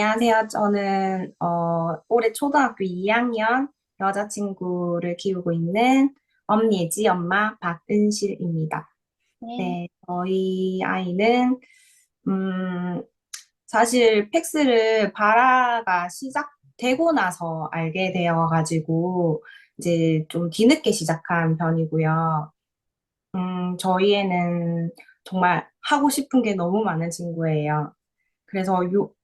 안녕하세요. 저는 올해 초등학교 2학년 여자친구를 키우고 있는 엄예지 엄마 박은실입니다. 네. 네, 저희 아이는 음, 사실 팩스를 발화가 시작되고 나서 알게 되어가지고 이제 좀 뒤늦게 시작한 편이고요. 저희 애는 정말 하고 싶은 게 너무 많은 친구예요. 그래서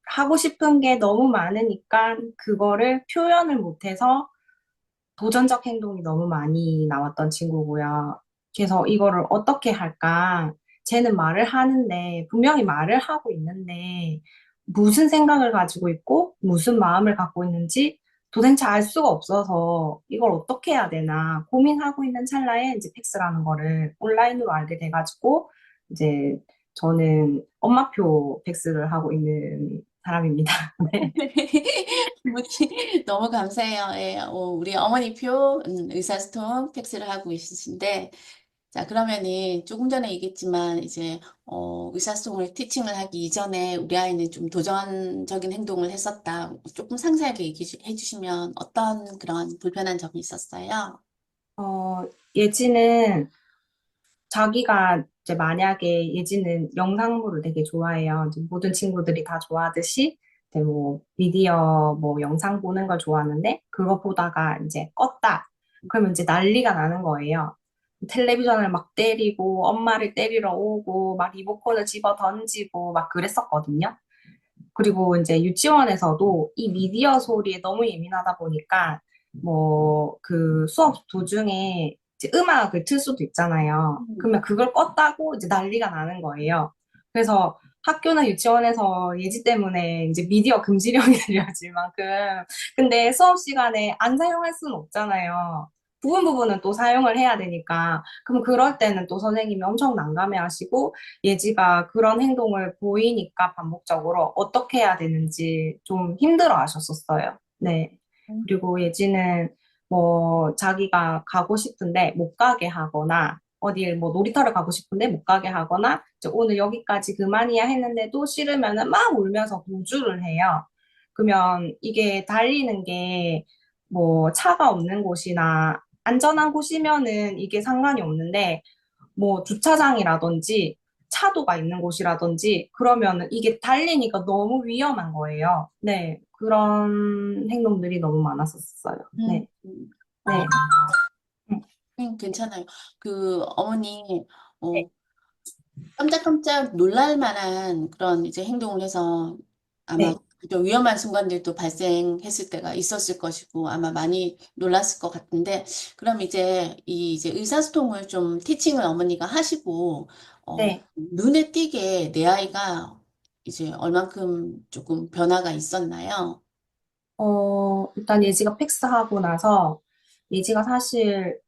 하고 싶은 게 너무 많으니까 그거를 표현을 못해서 도전적 행동이 너무 많이 나왔던 친구고요. 그래서 이거를 어떻게 할까? 쟤는 말을 하는데, 분명히 말을 하고 있는데, 무슨 생각을 가지고 있고, 무슨 마음을 갖고 있는지 도대체 알 수가 없어서 이걸 어떻게 해야 되나 고민하고 있는 찰나에 이제 팩스라는 거를 온라인으로 알게 돼가지고, 이제 저는 엄마표 팩스를 하고 있는 사람입니다. 네. 너무 감사해요. 예, 우리 어머니표 의사소통 팩스를 하고 있으신데, 자, 그러면은 조금 전에 얘기했지만, 이제, 의사소통을 티칭을 하기 이전에 우리 아이는 좀 도전적인 행동을 했었다. 조금 상세하게 얘기해 주시면 어떤 그런 불편한 점이 있었어요? 예지는 자기가 이제 만약에 예지는 영상물을 되게 좋아해요. 이제 모든 친구들이 다 좋아하듯이 이제 뭐 미디어 뭐 영상 보는 걸 좋아하는데 그거 보다가 이제 껐다. 그러면 이제 난리가 나는 거예요. 텔레비전을 막 때리고 엄마를 때리러 오고 막 리모컨을 집어 던지고 막 그랬었거든요. 그리고 이제 유치원에서도 이 미디어 소리에 너무 예민하다 보니까 뭐 그 수업 도중에 이제 음악을 틀 수도 있잖아요. 음. 그러면 그걸 껐다고 이제 난리가 나는 거예요. 그래서 학교나 유치원에서 예지 때문에 이제 미디어 금지령이 내려질 만큼 근데 수업 시간에 안 사용할 수는 없잖아요. 부분은 또 사용을 해야 되니까 그럼 그럴 때는 또 선생님이 엄청 난감해 하시고 예지가 그런 행동을 보이니까 반복적으로 어떻게 해야 되는지 좀 힘들어 하셨었어요. 네. 그리고 예지는 뭐 자기가 가고 싶은데 못 가게 하거나 어딜 뭐 놀이터를 가고 싶은데 못 가게 하거나 이제 오늘 여기까지 그만이야 했는데도 싫으면은 막 울면서 도주를 해요. 그러면 이게 달리는 게 뭐 차가 없는 곳이나 안전한 곳이면은 이게 상관이 없는데 뭐 주차장이라든지 차도가 있는 곳이라든지 그러면은 이게 달리니까 너무 위험한 거예요. 네, 그런 행동들이 너무 많았었어요. 음. 네, 네, 음, 괜찮아요. 그 어머니, 네, 어, 깜짝깜짝 놀랄 만한 그런 이제 행동을 해서 아마 네. 좀 위험한 순간들도 발생했을 때가 있었을 것이고 아마 많이 놀랐을 것 같은데 그럼 이제 이 이제 의사소통을 좀 티칭을 어머니가 하시고 네. 눈에 띄게 내 아이가 이제 얼만큼 조금 변화가 있었나요? 일단 예지가 팩스하고 나서 예지가 사실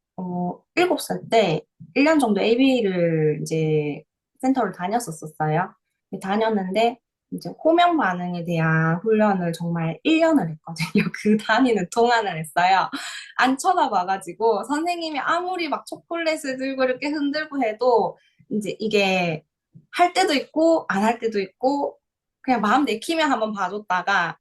7살 때 1년 정도 AB를 이제 센터를 다녔었어요. 다녔는데 이제 호명 반응에 대한 훈련을 정말 1년을 했거든요. 그 다니는 동안을 했어요. 안 쳐다봐가지고 선생님이 아무리 막 초콜릿을 들고 이렇게 흔들고 해도 이제 이게 할 때도 있고 안 할 때도 있고 그냥 마음 내키면 한번 봐줬다가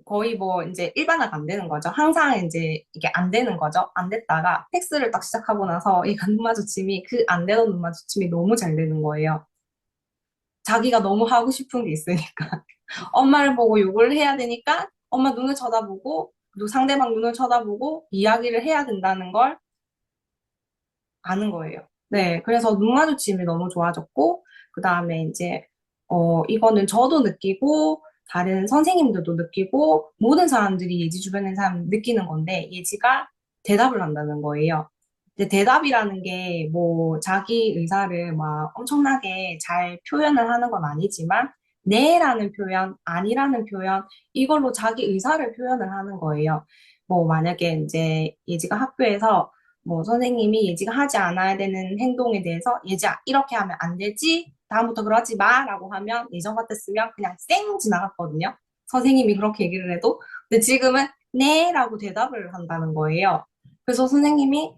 거의 뭐 이제 일반화가 안 되는 거죠. 항상 이제 이게 안 되는 거죠. 안 됐다가 팩스를 딱 시작하고 나서 이 눈 마주침이 그 안 되던 눈 마주침이 너무 잘 되는 거예요. 자기가 너무 하고 싶은 게 있으니까. 엄마를 보고 욕을 해야 되니까 엄마 눈을 쳐다보고 그리고 상대방 눈을 쳐다보고 이야기를 해야 된다는 걸 아는 거예요. 네, 그래서 눈 마주침이 너무 좋아졌고 그 다음에 이제 이거는 저도 느끼고 다른 선생님들도 느끼고 모든 사람들이 예지 주변에 있는 사람 느끼는 건데 예지가 대답을 한다는 거예요. 근데 대답이라는 게 뭐 자기 의사를 막 엄청나게 잘 표현을 하는 건 아니지만 네라는 표현, 아니라는 표현 이걸로 자기 의사를 표현을 하는 거예요. 뭐 만약에 이제 예지가 학교에서 뭐 선생님이 예지가 하지 않아야 되는 행동에 대해서 예지야 이렇게 하면 안 되지 다음부터 그러지 마라고 하면 예전 같았으면 그냥 쌩 지나갔거든요. 선생님이 그렇게 얘기를 해도 근데 지금은 네라고 대답을 한다는 거예요. 그래서 선생님이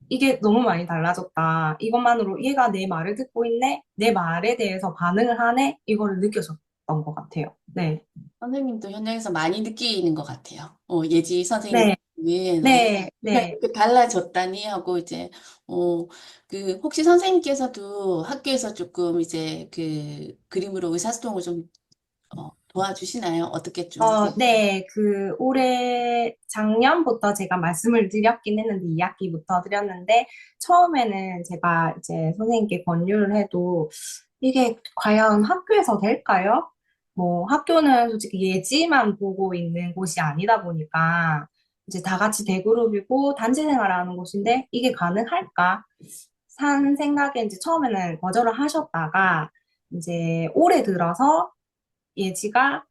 이게 너무 많이 달라졌다. 이것만으로 얘가 내 말을 듣고 있네. 내 말에 대해서 반응을 하네. 이거를 느껴졌어요. 것 같아요. 네. 선생님도 현장에서 많이 느끼는 것 같아요. 예지 네. 선생님은 네. 네. 이렇게 달라졌다니 하고 이제 어, 혹시 선생님께서도 학교에서 조금 이제 그 그림으로 의사소통을 좀 도와주시나요? 어떻게 좀? 네, 올해 작년부터 제가 말씀을 드렸긴 했는데, 2학기부터 드렸는데, 처음에는 제가 이제 선생님께 권유를 해도, 이게 과연 학교에서 될까요? 뭐, 학교는 솔직히 예지만 보고 있는 곳이 아니다 보니까, 이제 다 같이 대그룹이고 단체 생활하는 곳인데, 이게 가능할까? 산 생각에 이제 처음에는 거절을 하셨다가, 이제 올해 들어서 예지가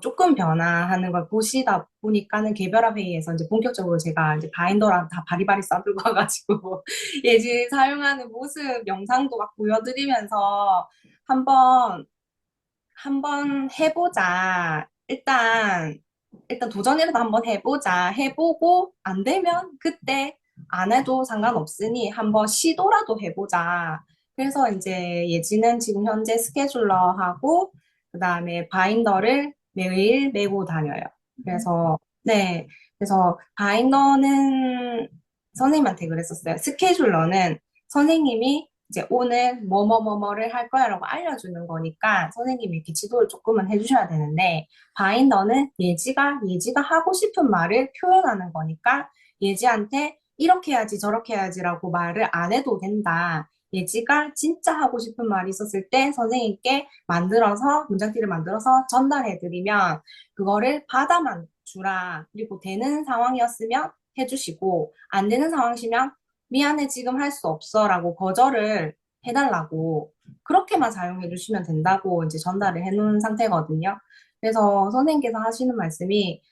조금 변화하는 걸 보시다 보니까는 개별화 회의에서 이제 본격적으로 제가 이제 바인더랑 다 바리바리 싸들고 와가지고 예지 사용하는 모습 영상도 막 보여드리면서 한번 한번 해보자. 일단 도전이라도 한번 해보자. 해보고 안 되면 그때 안 해도 상관없으니 한번 시도라도 해보자. 그래서 이제 예지는 지금 현재 스케줄러하고 그다음에 바인더를 매일 메고 다녀요. 그래서 네. 그래서 바인더는 선생님한테 그랬었어요. 스케줄러는 선생님이 이제 오늘 뭐뭐뭐뭐를 할 거야라고 알려주는 거니까 선생님이 이렇게 지도를 조금은 해주셔야 되는데 바인더는 예지가 하고 싶은 말을 표현하는 거니까 예지한테 이렇게 해야지 저렇게 해야지라고 말을 안 해도 된다. 예지가 진짜 하고 싶은 말이 있었을 때 선생님께 만들어서 문장티를 만들어서 전달해드리면 그거를 받아만 주라. 그리고 되는 상황이었으면 해주시고 안 되는 상황이시면 미안해, 지금 할 수 없어 라고 거절을 해달라고 그렇게만 사용해 주시면 된다고 이제 전달을 해놓은 상태거든요. 그래서 선생님께서 하시는 말씀이,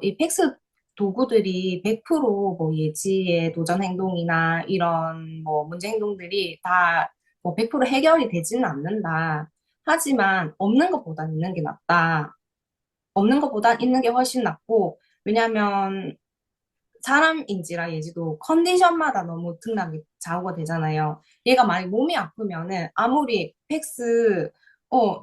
이 팩스 도구들이 100%뭐 예지의 도전 행동이나 이런 뭐 문제 행동들이 다 뭐 100% 해결이 되지는 않는다. 하지만 없는 것보다 있는 게 낫다. 없는 것보다 있는 게 훨씬 낫고, 왜냐면 사람인지라 예지도 컨디션마다 너무 등락이 좌우가 되잖아요. 얘가 만약 몸이 아프면은 아무리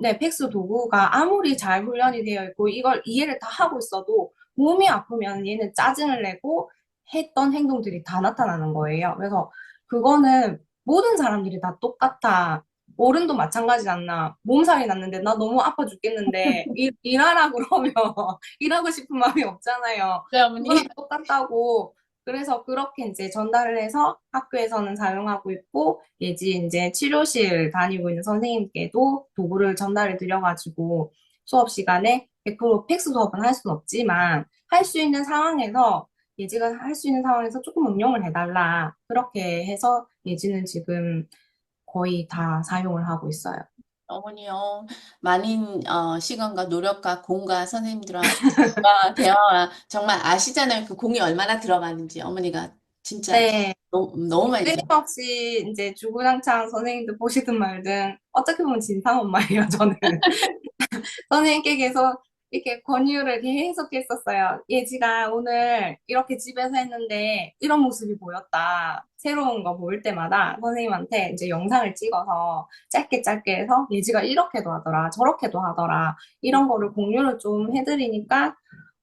네, 팩스 도구가 아무리 잘 훈련이 되어 있고 이걸 이해를 다 하고 있어도 몸이 아프면 얘는 짜증을 내고 했던 행동들이 다 나타나는 거예요. 그래서 그거는 모든 사람들이 다 똑같아. 어른도 마찬가지 않나. 몸살이 났는데 나 너무 아파 죽겠는데 일하라 그러면 일하고 싶은 마음이 없잖아요. 네, 그거랑 어머니. 똑같다고. 그래서 그렇게 이제 전달을 해서 학교에서는 사용하고 있고, 예지 이제 치료실 다니고 있는 선생님께도 도구를 전달해 드려가지고 수업 시간에 100% 팩스 수업은 할 수는 없지만, 할 수 있는 상황에서, 예지가 할 수 있는 상황에서 조금 응용을 해달라. 그렇게 해서 예지는 지금 거의 다 사용을 하고 있어요. 어머니요, 많은 시간과 노력과 공과 선생님들과 대화와 정말 아시잖아요. 그 공이 얼마나 들어가는지 어머니가 진짜 네. 너무 많이 들어. 끊임없이 이제 주구장창 선생님들 보시든 말든 어떻게 보면 진상 엄마예요, 저는. 선생님께 계속 이렇게 권유를 계속했었어요. 예지가 오늘 이렇게 집에서 했는데 이런 모습이 보였다. 새로운 거 보일 때마다 선생님한테 이제 영상을 찍어서 짧게 짧게 해서 예지가 이렇게도 하더라, 저렇게도 하더라. 이런 거를 공유를 좀 해드리니까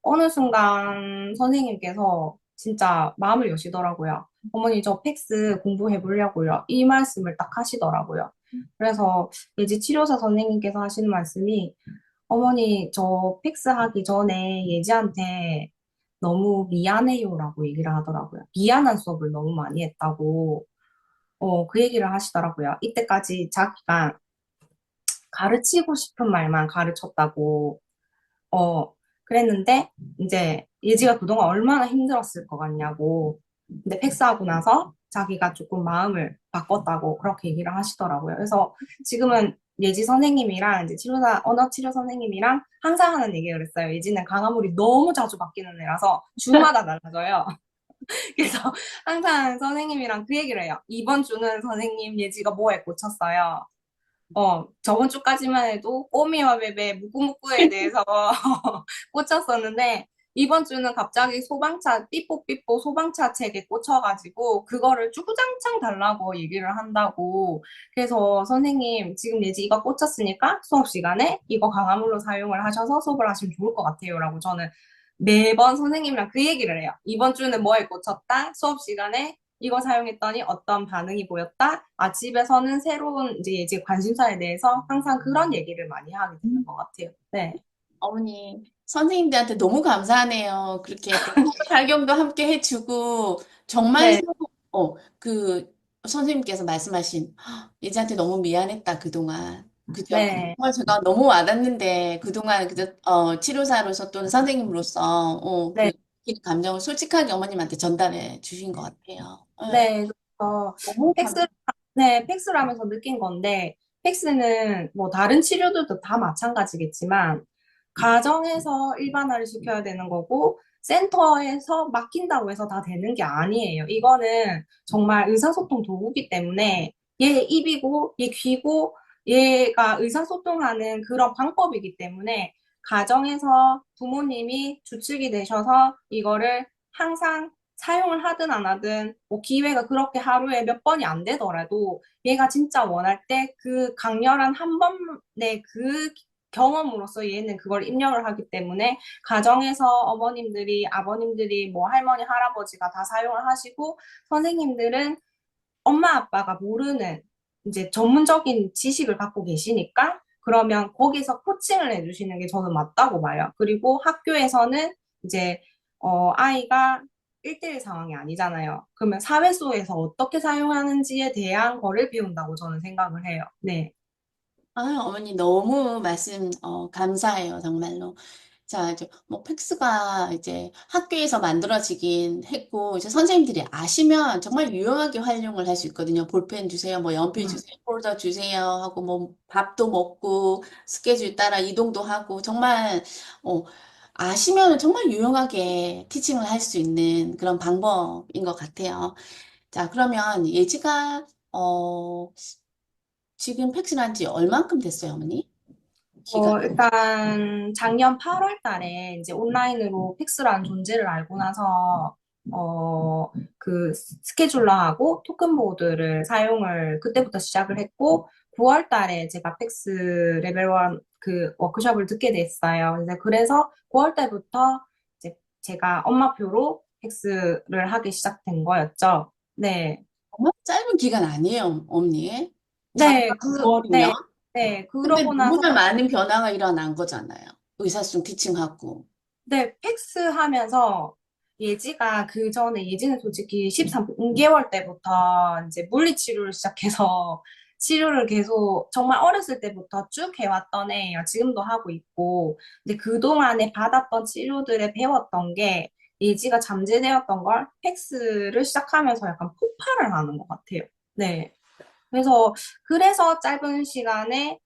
어느 순간 선생님께서 진짜 마음을 여시더라고요. 어머니 저 팩스 공부해 보려고요. 이 말씀을 딱 하시더라고요. 그래서 예지 치료사 선생님께서 하시는 말씀이 어머니, 저 픽스 하기 전에 예지한테 너무 미안해요라고 얘기를 하더라고요. 미안한 수업을 너무 많이 했다고, 그 얘기를 하시더라고요. 이때까지 자기가 가르치고 싶은 말만 가르쳤다고, 그랬는데, 이제 예지가 그동안 얼마나 힘들었을 것 같냐고. 근데 팩스하고 나서 자기가 조금 마음을 바꿨다고 그렇게 얘기를 하시더라고요. 그래서 지금은 예지 선생님이랑 이제 언어 치료 선생님이랑 항상 하는 얘기를 했어요. 예지는 강화물이 너무 자주 바뀌는 애라서 주마다 달라져요. 그래서 항상 선생님이랑 그 얘기를 해요. 이번 주는 선생님 예지가 뭐에 꽂혔어요. 저번 주까지만 해도 꼬미와 베베, 무꾸무꾸에 대해서 꽂혔었는데, 이번 주는 갑자기 소방차, 삐뽀삐뽀 소방차 책에 꽂혀가지고, 그거를 주구장창 달라고 얘기를 한다고. 그래서 선생님, 지금 예지 이거 꽂혔으니까 수업 시간에 이거 강화물로 사용을 하셔서 수업을 하시면 좋을 것 같아요. 라고 저는 매번 선생님이랑 그 얘기를 해요. 이번 주는 뭐에 꽂혔다? 수업 시간에 이거 사용했더니 어떤 반응이 보였다? 아, 집에서는 새로운 이제 예지 관심사에 대해서 항상 그런 얘기를 많이 하게 되는 것 같아요. 네. 어머니, 선생님들한테 너무 감사하네요. 그렇게 또 활용도 함께 해주고, 정말, 네. 그, 선생님께서 말씀하신, 예지한테 너무 미안했다, 그동안. 그죠? 네. 정말 제가 너무 와닿는데, 그동안, 그저, 치료사로서 또는 선생님으로서, 네. 감정을 솔직하게 어머님한테 전달해 주신 것 같아요. 네, 네, 그래서 너무 팩스, 네, 팩스를 하면서 느낀 건데, 팩스는 뭐 다른 치료들도 다 마찬가지겠지만, 가정에서 일반화를 시켜야 되는 거고, 센터에서 맡긴다고 해서 다 되는 게 아니에요. 이거는 정말 의사소통 도구기 때문에, 얘 입이고, 얘 귀고, 얘가 의사소통하는 그런 방법이기 때문에, 가정에서 부모님이 주축이 되셔서 이거를 항상 사용을 하든 안 하든 뭐 기회가 그렇게 하루에 몇 번이 안 되더라도 얘가 진짜 원할 때 그 강렬한 한 번의 그 경험으로서 얘는 그걸 입력을 하기 때문에 가정에서 어머님들이 아버님들이 뭐 할머니 할아버지가 다 사용을 하시고 선생님들은 엄마 아빠가 모르는 이제 전문적인 지식을 갖고 계시니까 그러면 거기서 코칭을 해주시는 게 저는 맞다고 봐요. 그리고 학교에서는 이제 아이가 1대1 상황이 아니잖아요. 그러면 사회 속에서 어떻게 사용하는지에 대한 거를 배운다고 저는 생각을 해요. 네. 어머니 너무 말씀 감사해요, 정말로. 자, 이제 뭐 팩스가 이제 학교에서 만들어지긴 했고 이제 선생님들이 아시면 정말 유용하게 활용을 할 수 있거든요. 볼펜 주세요, 뭐 연필 음. 주세요, 폴더 주세요 하고 뭐 밥도 먹고 스케줄 따라 이동도 하고 정말 어, 아시면 정말 유용하게 티칭을 할 수 있는 그런 방법인 것 같아요. 자, 그러면 예지가 지금 팩스를 한 지 얼만큼 됐어요, 어머니? 기간. 일단 작년 8월 달에 이제 온라인으로 픽스라는 존재를 알고 나서 그 스케줄러하고 토큰보드를 사용을 그때부터 시작을 했고 9월 달에 제가 픽스 레벨 1 그 워크숍을 듣게 됐어요. 그래서 9월 달부터 이제 제가 엄마표로 픽스를 하기 시작된 거였죠. 네. 정말 짧은 기간 아니에요, 어머니. 작년 네, 9월이면. 네. 근데 그러고 나서 너무나 많은 변화가 일어난 거잖아요. 의사소통 티칭하고. 네, 팩스 하면서 예지가 그 전에 예지는 솔직히 13개월 때부터 이제 물리치료를 시작해서 치료를 계속 정말 어렸을 때부터 쭉 해왔던 애예요. 지금도 하고 있고. 근데 그동안에 받았던 치료들에 배웠던 게 예지가 잠재되었던 걸 팩스를 시작하면서 약간 폭발을 하는 것 같아요. 네. 그래서 짧은 시간에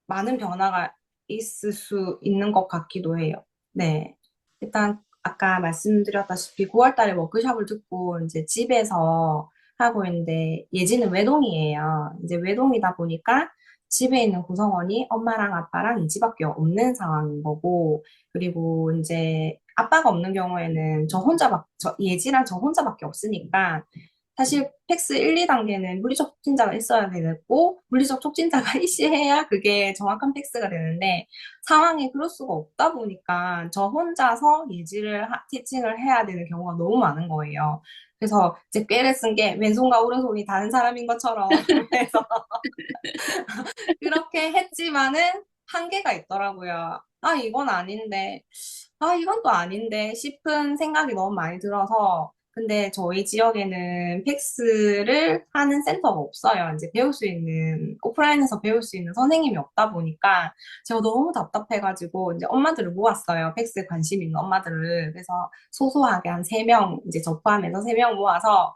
많은 변화가 있을 수 있는 것 같기도 해요. 네. 일단 아까 말씀드렸다시피 9월 달에 워크숍을 듣고 이제 집에서 하고 있는데 예지는 외동이에요. 이제 외동이다 보니까 집에 있는 구성원이 엄마랑 아빠랑 이 집밖에 없는 상황인 거고 그리고 이제 아빠가 없는 경우에는 예지랑 저 혼자밖에 없으니까 사실 팩스 1, 2단계는 물리적 촉진자가 있어야 되고 물리적 촉진자가 이시해야 그게 정확한 팩스가 되는데 상황이 그럴 수가 없다 보니까 저 혼자서 티칭을 해야 되는 경우가 너무 많은 거예요. 그래서 이제 꾀를 쓴 게 왼손과 오른손이 다른 사람인 것처럼 해서 그렇게 했지만은 한계가 있더라고요. 아, 이건 아닌데. 아, 이건 또 아닌데 싶은 생각이 너무 많이 들어서. 근데 저희 지역에는 팩스를 하는 센터가 없어요. 이제 오프라인에서 배울 수 있는 선생님이 없다 보니까 제가 너무 답답해가지고 이제 엄마들을 모았어요. 팩스에 관심 있는 엄마들을. 그래서 소소하게 한 3명, 이제 저 포함해서 3명 모아서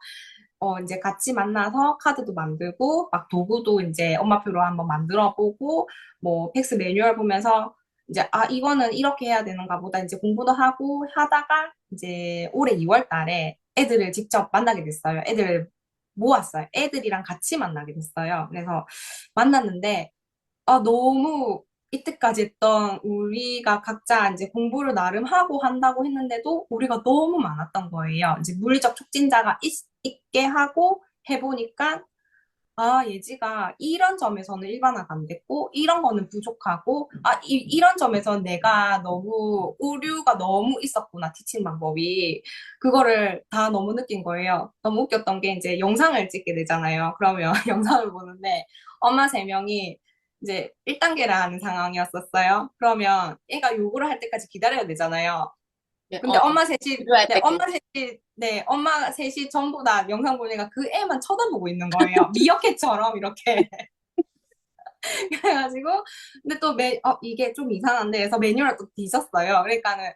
이제 같이 만나서 카드도 만들고, 막 도구도 이제 엄마표로 한번 만들어 보고, 뭐, 팩스 매뉴얼 보면서, 이제, 아, 이거는 이렇게 해야 되는가 보다, 이제 공부도 하고 하다가, 이제 올해 2월 달에 애들을 직접 만나게 됐어요. 애들 모았어요. 애들이랑 같이 만나게 됐어요. 그래서 만났는데, 아, 너무 이때까지 했던 우리가 각자 이제 공부를 나름 하고 한다고 했는데도 우리가 너무 많았던 거예요. 이제 물리적 촉진자가 있게 하고 해보니까 아, 예지가 이런 점에서는 일반화가 안 됐고, 이런 거는 부족하고, 아, 이런 점에서 내가 너무, 오류가 너무 있었구나, 티칭 방법이. 그거를 다 너무 느낀 거예요. 너무 웃겼던 게 이제 영상을 찍게 되잖아요. 그러면 영상을 보는데, 엄마 세 명이 이제 1단계를 하는 상황이었었어요. 그러면 애가 요구를 할 때까지 기다려야 되잖아요. 네, 근데 필요할 때까지. 엄마 셋이 전부 다 영상 보니까 그 애만 쳐다보고 있는 거예요. 미어캣처럼 이렇게. 그래가지고, 근데 또 이게 좀 이상한데 해서 메뉴를 또 뒤졌어요. 그러니까는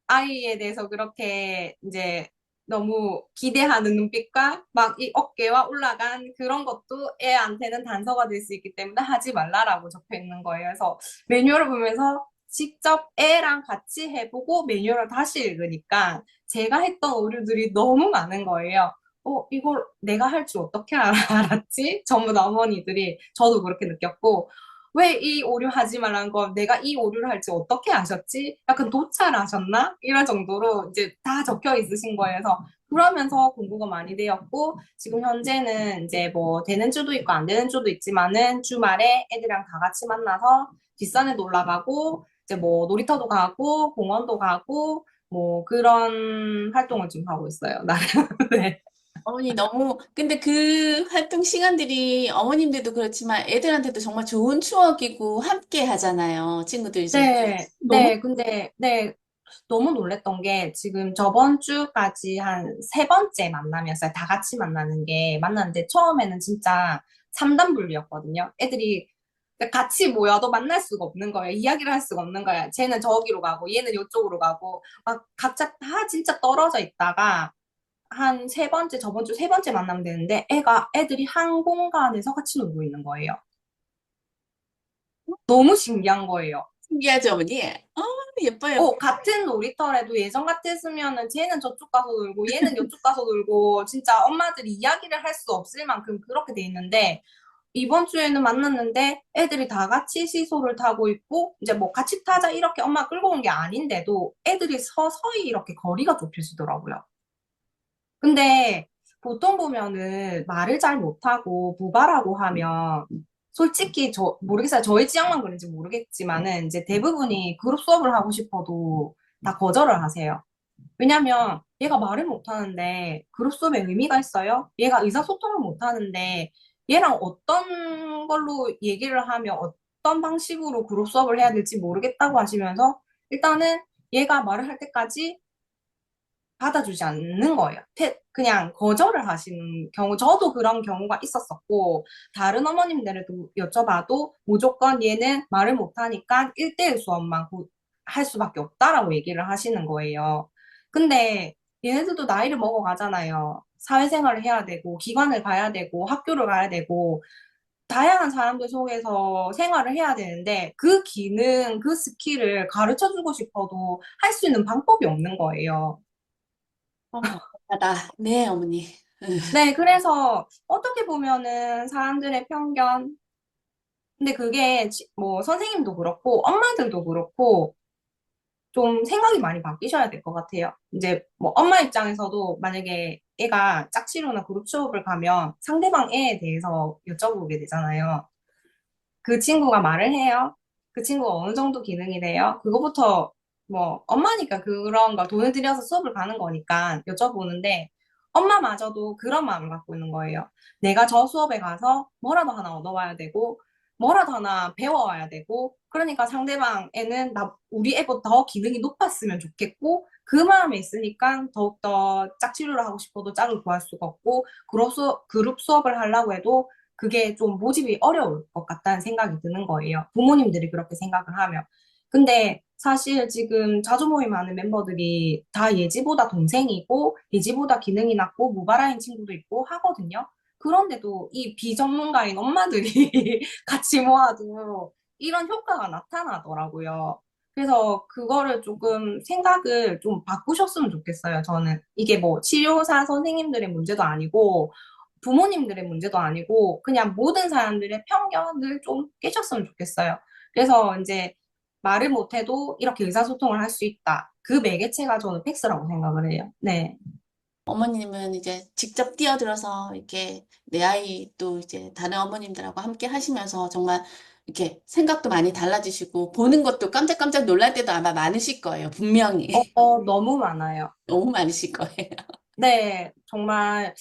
아이에 대해서 그렇게 이제 너무 기대하는 눈빛과 막 이 어깨와 올라간 그런 것도 애한테는 단서가 될 수 있기 때문에 하지 말라라고 적혀 있는 거예요. 그래서 매뉴얼을 보면서 직접 애랑 같이 해보고 매뉴얼을 다시 읽으니까 제가 했던 오류들이 너무 많은 거예요. 이걸 내가 할 줄 어떻게 알았지? 전부 다 어머니들이 저도 그렇게 느꼈고 왜 이 오류 하지 말란 거 내가 이 오류를 할지 어떻게 아셨지? 약간 도찰하셨나? 이런 정도로 이제 다 적혀 있으신 거여서 그러면서 공부가 많이 되었고 지금 현재는 이제 뭐 되는 주도 있고 안 되는 주도 있지만은 주말에 애들이랑 다 같이 만나서 뒷산에도 올라가고 이제 뭐 놀이터도 가고 공원도 가고 뭐 그런 활동을 좀 하고 있어요. 나름. 네. 어머니 너무, 근데 그 활동 시간들이 어머님들도 그렇지만 애들한테도 정말 좋은 추억이고 함께 하잖아요. 친구들 있을 때. 네, 너무, 네, 근데, 네, 너무 놀랬던 게 지금 저번 주까지 한 세 번째 만남이었어요. 다 같이 만나는 게 만났는데 처음에는 진짜 3단 분류였거든요. 애들이 같이 모여도 만날 수가 없는 거예요. 이야기를 할 수가 없는 거예요. 쟤는 저기로 가고 얘는 이쪽으로 가고 막 각자 다 진짜 떨어져 있다가 한 세 번째, 저번 주 세 번째 만나면 되는데 애들이 한 공간에서 같이 놀고 있는 거예요. 너무 신기한 거예요. 신기하죠, 어머니? 예뻐요. 같은 놀이터라도 예전 같았으면은 쟤는 저쪽 가서 놀고 얘는 이쪽 가서 놀고 진짜 엄마들이 이야기를 할 수 없을 만큼 그렇게 돼 있는데 이번 주에는 만났는데 애들이 다 같이 시소를 타고 있고 이제 뭐 같이 타자 이렇게 엄마 끌고 온 게 아닌데도 애들이 서서히 이렇게 거리가 좁혀지더라고요. 근데 보통 보면은 말을 잘 못하고 부바라고 하면 솔직히 저 모르겠어요. 저희 지역만 그런지 모르겠지만은 이제 대부분이 그룹 수업을 하고 싶어도 다 거절을 하세요. 왜냐면 얘가 말을 못하는데 그룹 수업에 의미가 있어요? 얘가 의사소통을 못하는데 얘랑 어떤 걸로 얘기를 하면 어떤 방식으로 그룹 수업을 해야 될지 모르겠다고 하시면서 일단은 얘가 말을 할 때까지 받아주지 않는 거예요. 그냥 거절을 하시는 경우, 저도 그런 경우가 있었었고, 다른 어머님들에도 여쭤봐도 무조건 얘는 말을 못하니까 1대1 수업만 할 수밖에 없다라고 얘기를 하시는 거예요. 근데 얘네들도 나이를 먹어가잖아요. 사회생활을 해야 되고, 기관을 가야 되고, 학교를 가야 되고, 다양한 사람들 속에서 생활을 해야 되는데, 그 기능, 그 스킬을 가르쳐 주고 싶어도 할 수 있는 방법이 없는 거예요. 하다. 네, 어머니. 네, 그래서 어떻게 보면은 사람들의 편견, 근데 그게 뭐 선생님도 그렇고 엄마들도 그렇고 좀 생각이 많이 바뀌셔야 될 것 같아요. 이제 뭐 엄마 입장에서도 만약에 애가 짝지루나 그룹 수업을 가면 상대방 애에 대해서 여쭤보게 되잖아요. 그 친구가 말을 해요? 그 친구가 어느 정도 기능이 돼요? 그거부터 뭐 엄마니까 그런 걸 돈을 들여서 수업을 가는 거니까 여쭤보는데 엄마마저도 그런 마음을 갖고 있는 거예요. 내가 저 수업에 가서 뭐라도 하나 얻어와야 되고 뭐라도 하나 배워와야 되고 그러니까 상대방 애는 우리 애보다 더 기능이 높았으면 좋겠고 그 마음에 있으니까 더욱더 짝지루를 하고 싶어도 짝을 구할 수가 없고 그룹 수업을 하려고 해도 그게 좀 모집이 어려울 것 같다는 생각이 드는 거예요. 부모님들이 그렇게 생각을 하면. 근데 사실 지금 자주 모임하는 멤버들이 다 예지보다 동생이고 예지보다 기능이 낮고 무바라인 친구도 있고 하거든요. 그런데도 이 비전문가인 엄마들이 같이 모아도 이런 효과가 나타나더라고요. 그래서 그거를 조금 생각을 좀 바꾸셨으면 좋겠어요, 저는. 이게 뭐 치료사 선생님들의 문제도 아니고 부모님들의 문제도 아니고 그냥 모든 사람들의 편견을 좀 깨셨으면 좋겠어요. 그래서 이제 말을 못해도 이렇게 의사소통을 할 수 있다. 그 매개체가 저는 팩스라고 생각을 해요. 네. 어머님은 이제 직접 뛰어들어서 이렇게 내 아이 또 이제 다른 어머님들하고 함께 하시면서 정말 이렇게 생각도 많이 달라지시고 보는 것도 깜짝깜짝 놀랄 때도 아마 많으실 거예요. 분명히. 너무 많아요. 너무 많으실 거예요. 네, 정말,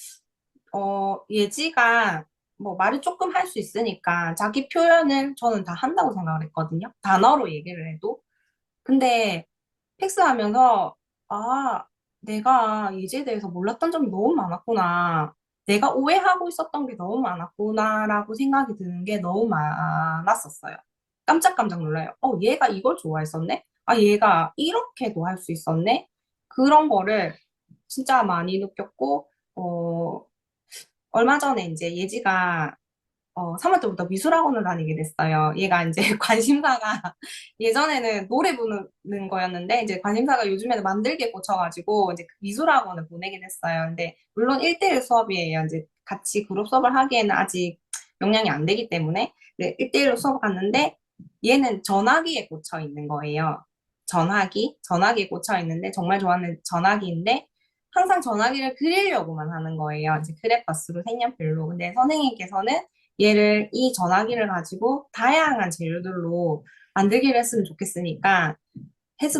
예지가 뭐 말을 조금 할 수 있으니까 자기 표현을 저는 다 한다고 생각을 했거든요. 단어로 얘기를 해도. 근데 팩스하면서, 아, 내가 예지에 대해서 몰랐던 점이 너무 많았구나. 내가 오해하고 있었던 게 너무 많았구나라고 생각이 드는 게 너무 많았었어요. 깜짝깜짝 놀라요. 얘가 이걸 좋아했었네? 아, 얘가 이렇게도 할 수 있었네? 그런 거를 진짜 많이 느꼈고, 얼마 전에 이제 예지가 3월 때부터 미술학원을 다니게 됐어요. 얘가 이제 관심사가 예전에는 노래 부르는 거였는데 이제 관심사가 요즘에는 만들기에 꽂혀가지고 이제 그 미술학원을 보내게 됐어요. 근데 물론 1대1 수업이에요. 이제 같이 그룹 수업을 하기에는 아직 역량이 안 되기 때문에 네, 1대1로 수업 갔는데 얘는 전화기에 꽂혀 있는 거예요. 전화기에 꽂혀 있는데 정말 좋아하는 전화기인데 항상 전화기를 그리려고만 하는 거예요. 이제 크레파스로 색연필로. 근데 선생님께서는 얘를 이 전화기를 가지고 다양한 재료들로 만들기를 했으면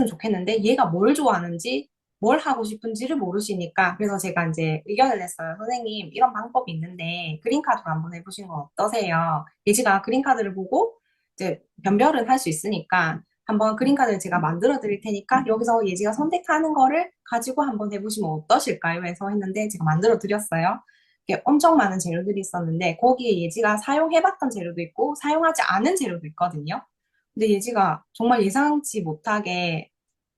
좋겠는데 얘가 뭘 좋아하는지 뭘 하고 싶은지를 모르시니까 그래서 제가 이제 의견을 냈어요. 선생님 이런 방법이 있는데 그린카드로 한번 해보신 건 어떠세요? 예지가 그린카드를 보고 이제 변별은 할 수 있으니까 한번 그린카드를 제가 만들어 드릴 테니까 여기서 예지가 선택하는 거를 가지고 한번 해보시면 어떠실까요? 해서 했는데 제가 만들어 드렸어요. 이게 엄청 많은 재료들이 있었는데 거기에 예지가 사용해봤던 재료도 있고 사용하지 않은 재료도 있거든요. 근데 예지가 정말 예상치 못하게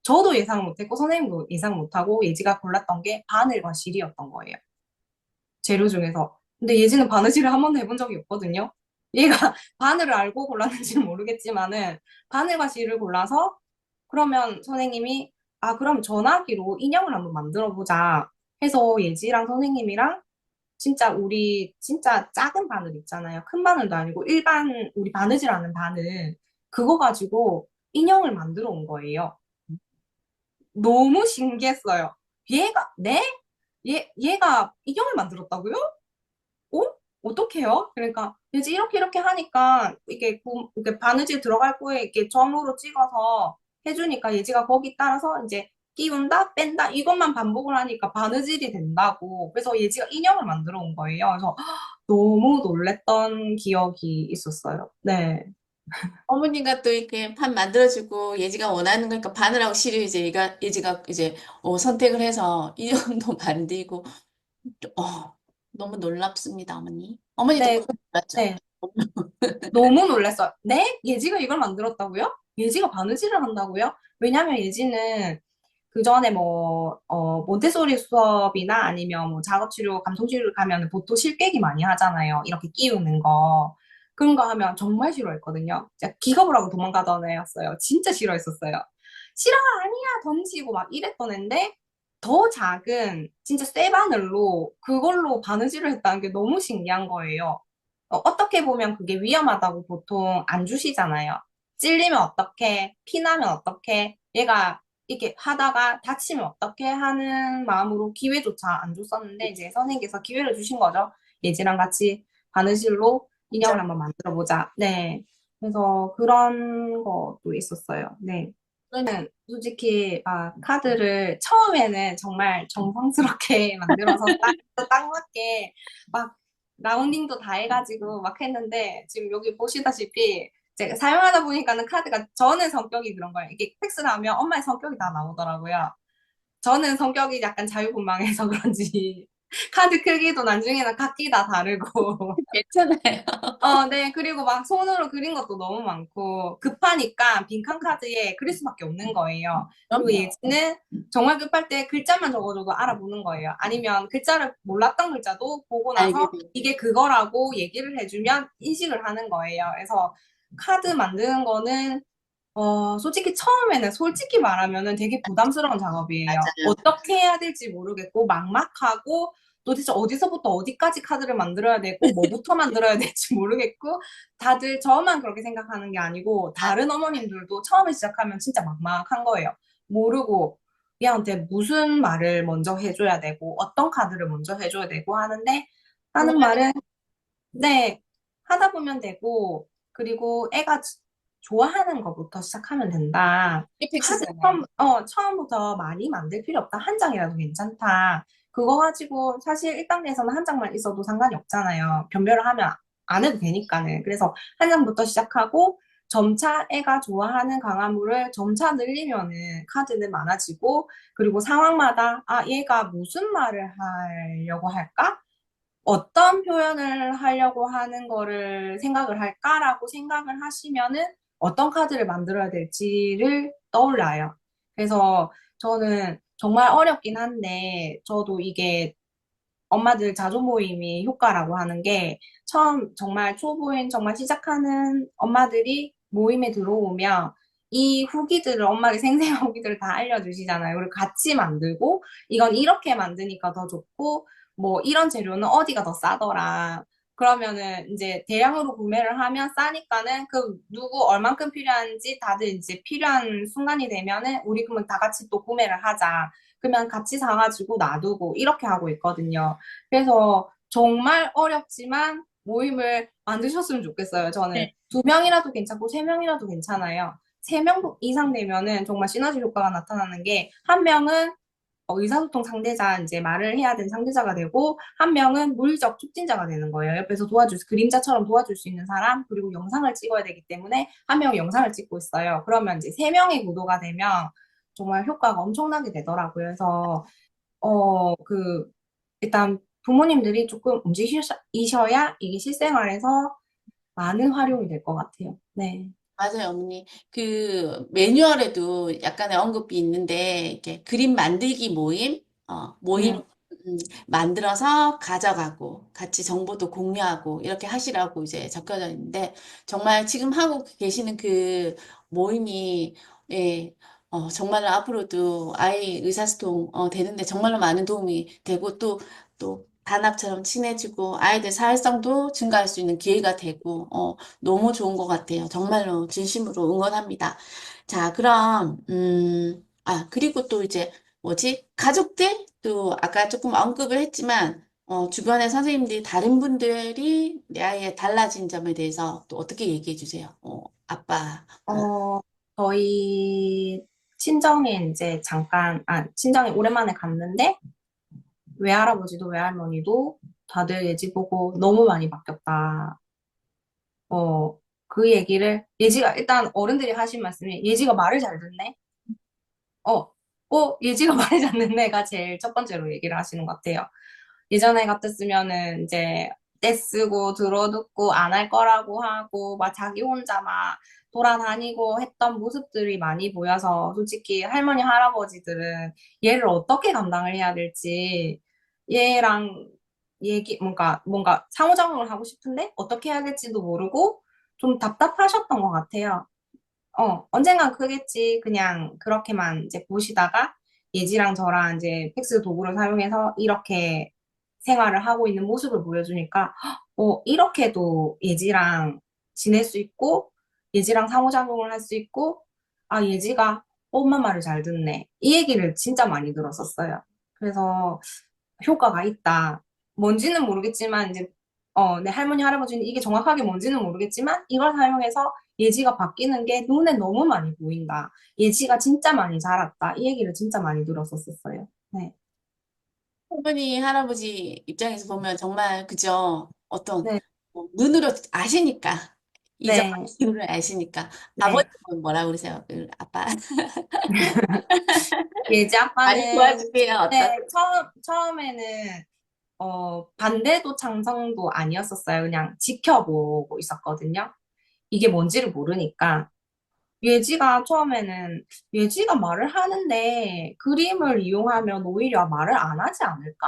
저도 예상 못했고 선생님도 예상 못하고 예지가 골랐던 게 바늘과 실이었던 거예요. 재료 중에서. 근데 예지는 바느질을 한 번도 해본 적이 없거든요. 얘가 바늘을 알고 골랐는지는 모르겠지만은 바늘과 실을 골라서 그러면 선생님이 그럼 전화기로 인형을 한번 만들어 보자 해서 예지랑 선생님이랑 진짜 우리 진짜 작은 바늘 있잖아요. 큰 바늘도 아니고 일반 우리 바느질하는 바늘 그거 가지고 인형을 만들어 온 거예요. 너무 신기했어요. 네? 얘가 인형을 만들었다고요? 어? 어떡해요? 그러니까 이제 이렇게 하니까 이게 바느질 들어갈 거에 이렇게 점으로 찍어서 해주니까 예지가 거기 따라서 이제 끼운다 뺀다 이것만 반복을 하니까 바느질이 된다고 그래서 예지가 인형을 만들어 온 거예요. 그래서 너무 놀랬던 기억이 있었어요. 네. 어머님과 또 이렇게 판 만들어주고 예지가 원하는 거니까 바늘하고 실을 이제 예지가 이제 선택을 해서 인형도 만들고 너무 놀랍습니다, 어머니. 어머니도 네. 꼭 놀랐죠. 네. 너무 놀랐어요. 네? 예지가 이걸 만들었다고요? 예지가 바느질을 한다고요? 왜냐면 예지는 그 전에 몬테소리 수업이나 아니면 뭐 작업치료, 감성치료 가면 보통 실깨기 많이 하잖아요. 이렇게 끼우는 거. 그런 거 하면 정말 싫어했거든요. 진짜 기겁을 하고 도망가던 애였어요. 진짜 싫어했었어요. 싫어, 아니야, 던지고 막 이랬던 애인데 더 작은 진짜 쇠바늘로 그걸로 바느질을 했다는 게 너무 신기한 거예요. 어떻게 보면 그게 위험하다고 보통 안 주시잖아요. 찔리면 어떻게, 피나면 어떻게, 얘가 이렇게 하다가 다치면 어떻게 하는 마음으로 기회조차 안 줬었는데 이제 선생님께서 기회를 주신 거죠. 예지랑 같이 바느질로 인형을 진짜 한번 만들어 보자. 네. 그래서 그런 것도 있었어요. 네. 솔직히 카드를 처음에는 정말 정성스럽게 만들어서 딱 맞게 막 라운딩도 다 해가지고 막 했는데 지금 여기 보시다시피 제가 사용하다 보니까는 카드가 저는 성격이 그런 거예요. 이게 팩스를 하면 엄마의 성격이 다 나오더라고요. 저는 성격이 약간 자유분방해서 그런지 카드 크기도 나중에는 각기 다 다르고 괜찮아요. 네. 그리고 막 손으로 그린 것도 너무 많고, 급하니까 빈칸 카드에 그릴 수밖에 없는 거예요. 그리고 그럼요. 예지는 정말 급할 때 글자만 적어줘도 알아보는 거예요. 아니면 글자를 몰랐던 글자도 보고 알게 나서 돼. 이게 그거라고 얘기를 해주면 인식을 하는 거예요. 그래서 카드 만드는 거는, 솔직히 처음에는 솔직히 말하면은 되게 부담스러운 작업이에요. 맞아요. 어떻게 해야 될지 모르겠고, 막막하고, 도대체 어디서부터 어디까지 카드를 만들어야 되고 뭐부터 만들어야 될지 모르겠고 다들 저만 그렇게 생각하는 게 아니고 다른 어머님들도 처음에 시작하면 진짜 막막한 거예요. 모르고 얘한테 무슨 말을 먼저 해줘야 되고 어떤 카드를 먼저 해줘야 되고 하는데 하는 말은 네, 하다 보면 되고, 그리고 애가 좋아하는 것부터 시작하면 된다. 카드 프리팩스잖아요. 처음부터 많이 만들 필요 없다. 한 장이라도 괜찮다. 그거 가지고 사실 1단계에서는 한 장만 있어도 상관이 없잖아요. 변별을 하면 안 해도 되니까는. 그래서 한 장부터 시작하고, 점차 애가 좋아하는 강화물을 점차 늘리면은 카드는 많아지고, 그리고 상황마다, 아, 얘가 무슨 말을 하려고 할까? 어떤 표현을 하려고 하는 거를 생각을 할까라고 생각을 하시면은 어떤 카드를 만들어야 될지를 떠올라요. 그래서 저는 정말 어렵긴 한데 저도 이게 엄마들 자조 모임이 효과라고 하는 게 처음 정말 초보인 정말 시작하는 엄마들이 모임에 들어오면 이 후기들을 엄마의 생생 후기들을 다 알려주시잖아요. 그리고 같이 만들고 이건 이렇게 만드니까 더 좋고 뭐 이런 재료는 어디가 더 싸더라. 그러면은 이제 대량으로 구매를 하면 싸니까는 그 누구 얼만큼 필요한지 다들 이제 필요한 순간이 되면은 우리 그러면 다 같이 또 구매를 하자. 그러면 같이 사가지고 놔두고 이렇게 하고 있거든요. 그래서 정말 어렵지만 모임을 만드셨으면 좋겠어요. 저는 네. 두 명이라도 괜찮고 세 명이라도 괜찮아요. 세 명 이상 되면은 정말 시너지 효과가 나타나는 게 한 명은 의사소통 상대자 이제 말을 해야 되는 상대자가 되고 한 명은 물리적 촉진자가 되는 거예요. 옆에서 도와줄 그림자처럼 도와줄 수 있는 사람 그리고 영상을 찍어야 되기 때문에 한 명이 영상을 찍고 있어요. 그러면 이제 세 명의 구도가 되면 정말 효과가 엄청나게 되더라고요. 그래서 그, 일단 부모님들이 조금 움직이셔야 이게 실생활에서 많은 활용이 될 것 같아요. 네. 맞아요, 어머니. 그 매뉴얼에도 약간의 언급이 있는데, 이렇게 그림 만들기 모임, 모임 네. 만들어서 가져가고, 같이 정보도 공유하고, 이렇게 하시라고 이제 적혀져 있는데, 정말 지금 하고 계시는 그 모임이, 예, 정말로 앞으로도 아이 의사소통, 되는데 정말로 많은 도움이 되고, 또, 단합처럼 친해지고, 아이들 사회성도 증가할 수 있는 기회가 되고, 너무 좋은 것 같아요. 정말로 진심으로 응원합니다. 자, 그럼, 그리고 또 이제, 뭐지? 가족들? 또 아까 조금 언급을 했지만, 주변의 선생님들이 다른 분들이 내 아이의 달라진 점에 대해서 또 어떻게 얘기해 주세요? 아빠, 어, 저희 친정에 이제 친정에 오랜만에 갔는데, 외할아버지도 외할머니도 다들 예지 보고 너무 많이 바뀌었다. 그 얘기를, 예지가, 일단 어른들이 하신 말씀이, 예지가 말을 잘 듣네? 어, 예지가 말을 잘 듣네가 제일 첫 번째로 얘기를 하시는 것 같아요. 예전에 같았으면은 이제 떼쓰고 들어듣고 안 할 거라고 하고 막 자기 혼자 막 돌아다니고 했던 모습들이 많이 보여서 솔직히 할머니 할아버지들은 얘를 어떻게 감당을 해야 될지 얘랑 뭔가 상호작용을 하고 싶은데 어떻게 해야 될지도 모르고 좀 답답하셨던 것 같아요. 언젠간 크겠지. 그냥 그렇게만 이제 보시다가 예지랑 저랑 이제 팩스 도구를 사용해서 이렇게 생활을 하고 있는 모습을 보여주니까, 이렇게도 예지랑 지낼 수 있고, 예지랑 상호작용을 할 수 있고, 아, 예지가 엄마 말을 잘 듣네. 이 얘기를 진짜 많이 들었었어요. 그래서 효과가 있다. 뭔지는 모르겠지만, 이제, 내 할머니, 할아버지는 이게 정확하게 뭔지는 모르겠지만, 이걸 사용해서 예지가 바뀌는 게 눈에 너무 많이 보인다. 예지가 진짜 많이 자랐다. 이 얘기를 진짜 많이 들었었어요. 네. 할머니, 할아버지 입장에서 보면 정말 그죠? 어떤 네. 눈으로 아시니까 이전 네. 이유를 아시니까 네. 아버님은 뭐라 그러세요? 아빠 예지 많이 아빠는 도와주세요. 어떤 처음에는 반대도 찬성도 아니었었어요. 그냥 지켜보고 있었거든요. 이게 뭔지를 모르니까. 예지가 처음에는 예지가 말을 하는데 그림을 이용하면 오히려 말을 안 하지 않을까?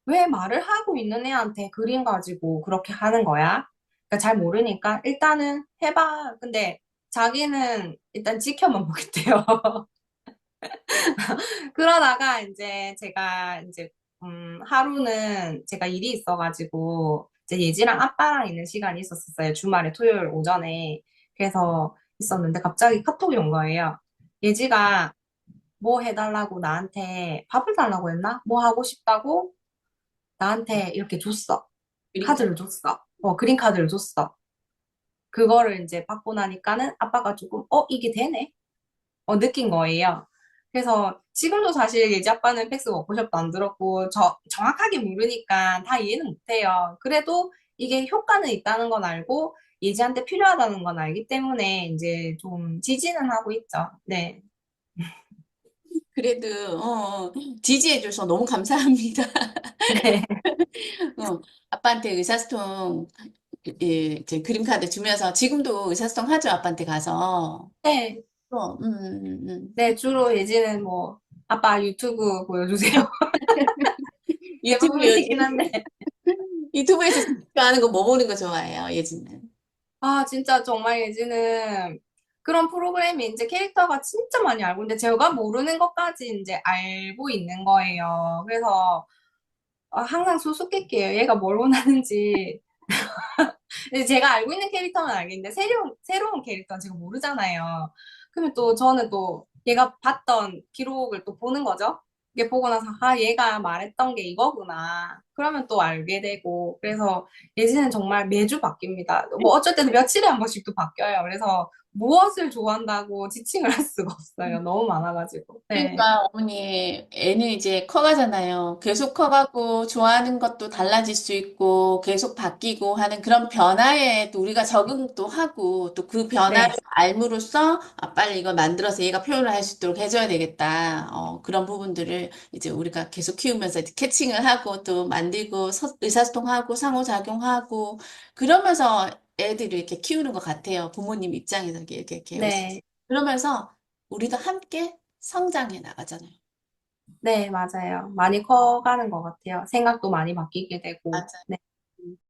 왜 말을 하고 있는 애한테 그림 가지고 그렇게 하는 거야? 그러니까 잘 모르니까 일단은 해봐. 근데 자기는 일단 지켜만 보겠대요. 그러다가 이제 제가 이제 하루는 제가 일이 있어가지고, 이제 예지랑 아빠랑 있는 시간이 있었어요. 주말에 토요일 오전에. 그래서 있었는데 갑자기 카톡이 온 거예요. 예지가 뭐 해달라고 나한테 밥을 달라고 했나? 뭐 하고 싶다고 나한테 이렇게 줬어. 그러니까 카드를 줬어. 그린 카드를 줬어. 그거를 이제 받고 나니까는 아빠가 조금, 이게 되네? 느낀 거예요. 그래서 지금도 사실 예지 아빠는 팩스 워크숍도 안 들었고, 정확하게 모르니까 다 이해는 못해요. 그래도 이게 효과는 있다는 건 알고, 예지한테 필요하다는 건 알기 때문에 이제 좀 지지는 하고 있죠. 네. 그래도 지지해줘서 너무 감사합니다. 네. 어, 아빠한테 의사소통 이제 그림 카드 주면서 지금도 의사소통 하죠. 아빠한테 가서. 네. 어, 네, 주로 예지는 뭐, 아빠 유튜브 보여주세요. 유튜브 대부분이긴 요즘 한데. 유튜브에서 하는 거 뭐 보는 거 좋아해요, 예진은? 아, 진짜 정말 예지는 그런 프로그램이 이제 캐릭터가 진짜 많이 알고 있는데 제가 모르는 것까지 이제 알고 있는 거예요. 그래서 항상 수수께끼예요. 얘가 뭘 원하는지. 근데 제가 알고 있는 캐릭터는 알겠는데 새로운 캐릭터는 제가 모르잖아요. 그러면 또 저는 또 얘가 봤던 기록을 또 보는 거죠. 이게 보고 나서 얘가 말했던 게 이거구나. 그러면 또 알게 되고 그래서 예지는 정말 매주 바뀝니다. 뭐 어쩔 때는 며칠에 한 번씩도 바뀌어요. 그래서 무엇을 좋아한다고 지칭을 할 수가 없어요. 너무 많아가지고. 네. 그러니까 어머니 애는 이제 커가잖아요. 계속 커가고 좋아하는 것도 달라질 수 있고 계속 바뀌고 하는 그런 변화에 또 우리가 적응도 하고 또 그 변화를 네. 알므로써 빨리 이걸 만들어서 얘가 표현을 할 수 있도록 해줘야 되겠다. 그런 부분들을 이제 우리가 계속 키우면서 이제 캐칭을 하고 또 만들고 의사소통하고 상호작용하고 그러면서 애들을 이렇게 키우는 것 같아요. 부모님 입장에서 이렇게 네. 그러면서 우리도 함께 성장해 나가잖아요. 네, 맞아요. 많이 커가는 것 같아요. 생각도 많이 바뀌게 되고. 맞아요. 네.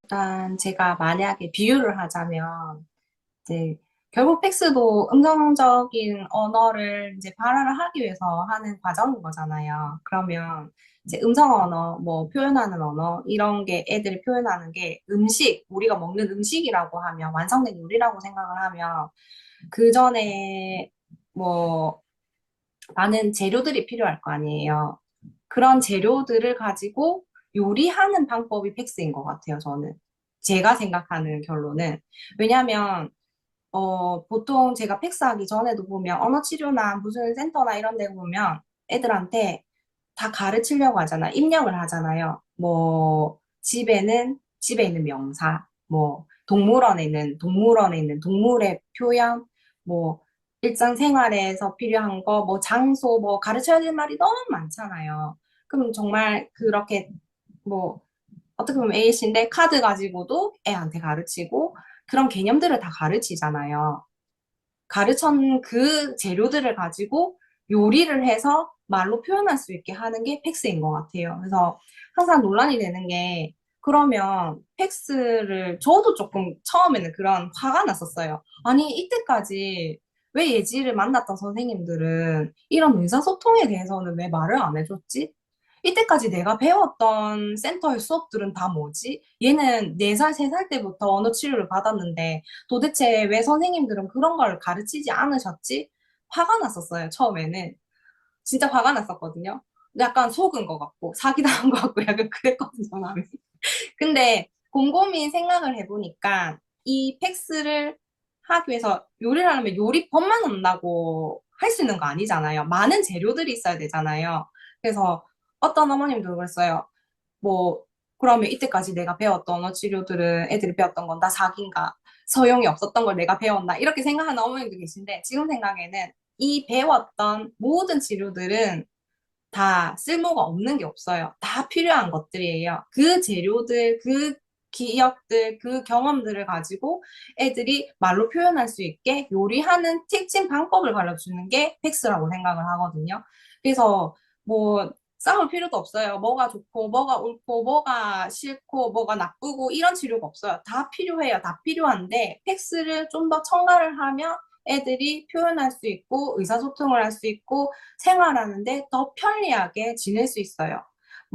일단 제가 만약에 비유를 하자면 이제 결국 텍스도 음성적인 언어를 이제 발화를 하기 위해서 하는 과정인 거잖아요. 그러면 이제 음성 언어, 뭐 표현하는 언어 이런 게 애들이 표현하는 게 음식, 우리가 먹는 음식이라고 하면 완성된 요리라고 생각을 하면 그 전에 뭐 많은 재료들이 필요할 거 아니에요. 그런 재료들을 가지고 요리하는 방법이 팩스인 것 같아요, 저는. 제가 생각하는 결론은. 왜냐하면 보통 제가 팩스하기 전에도 보면 언어치료나 무슨 센터나 이런 데 보면 애들한테 다 가르치려고 하잖아. 입력을 하잖아요. 뭐, 집에 있는 명사, 뭐, 동물원에 있는 동물의 표현, 뭐, 일상생활에서 필요한 거, 뭐, 장소, 뭐, 가르쳐야 될 말이 너무 많잖아요. 그럼 정말 그렇게, 뭐, 어떻게 보면 A씨인데 카드 가지고도 애한테 가르치고 그런 개념들을 다 가르치잖아요. 가르친 그 재료들을 가지고 요리를 해서 말로 표현할 수 있게 하는 게 팩스인 것 같아요. 그래서 항상 논란이 되는 게 그러면 팩스를 저도 조금 처음에는 그런 화가 났었어요. 아니 이때까지 왜 예지를 만났던 선생님들은 이런 의사소통에 대해서는 왜 말을 안 해줬지? 이때까지 내가 배웠던 센터의 수업들은 다 뭐지? 얘는 4살, 3살 때부터 언어 치료를 받았는데 도대체 왜 선생님들은 그런 걸 가르치지 않으셨지? 화가 났었어요, 처음에는. 진짜 화가 났었거든요. 약간 속은 것 같고, 사기당한 것 같고, 약간 그랬거든요, 마음이. 근데 곰곰이 생각을 해보니까 이 팩스를 하기 위해서 요리를 하려면 요리법만 온다고 할 수 있는 거 아니잖아요. 많은 재료들이 있어야 되잖아요. 그래서 어떤 어머님도 그랬어요. 뭐, 그러면 이때까지 내가 배웠던 언어 치료들은 애들이 배웠던 건 다 사기인가? 소용이 없었던 걸 내가 배웠나? 이렇게 생각하는 어머님도 계신데, 지금 생각에는 이 배웠던 모든 치료들은 다 쓸모가 없는 게 없어요. 다 필요한 것들이에요. 그 재료들, 그 기억들, 그 경험들을 가지고 애들이 말로 표현할 수 있게 요리하는 티칭 방법을 가르쳐주는 게 팩스라고 생각을 하거든요. 그래서 뭐 싸울 필요도 없어요. 뭐가 좋고, 뭐가 옳고, 뭐가 싫고, 뭐가 나쁘고 이런 치료가 없어요. 다 필요해요. 다 필요한데 팩스를 좀 더 첨가를 하면 애들이 표현할 수 있고 의사소통을 할 수 있고 생활하는데 더 편리하게 지낼 수 있어요.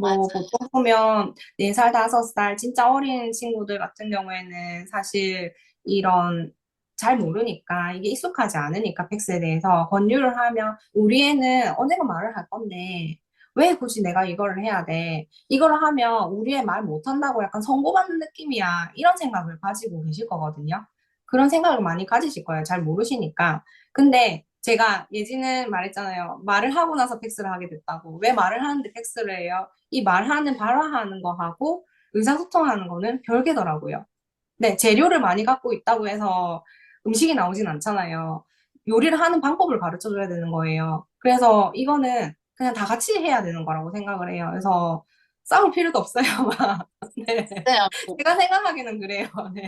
뭐 맞아. 보통 보면 4살, 5살 진짜 어린 친구들 같은 경우에는 사실 이런 잘 모르니까 이게 익숙하지 않으니까 팩스에 대해서 권유를 하면 우리 애는 언젠가 말을 할 건데 왜 굳이 내가 이거를 해야 돼? 이거를 하면 우리 애 말 못한다고 약간 선고받는 느낌이야. 이런 생각을 가지고 계실 거거든요. 그런 생각을 많이 가지실 거예요. 잘 모르시니까. 근데 제가 예지는 말했잖아요. 말을 하고 나서 팩스를 하게 됐다고. 왜 말을 하는데 팩스를 해요? 이 말하는, 발화하는 거하고 의사소통하는 거는 별개더라고요. 네, 재료를 많이 갖고 있다고 해서 음식이 나오진 않잖아요. 요리를 하는 방법을 가르쳐 줘야 되는 거예요. 그래서 이거는 그냥 다 같이 해야 되는 거라고 생각을 해요. 그래서 싸울 필요도 없어요. 막. 네. 맞아요. 제가 생각하기는 그래요. 네.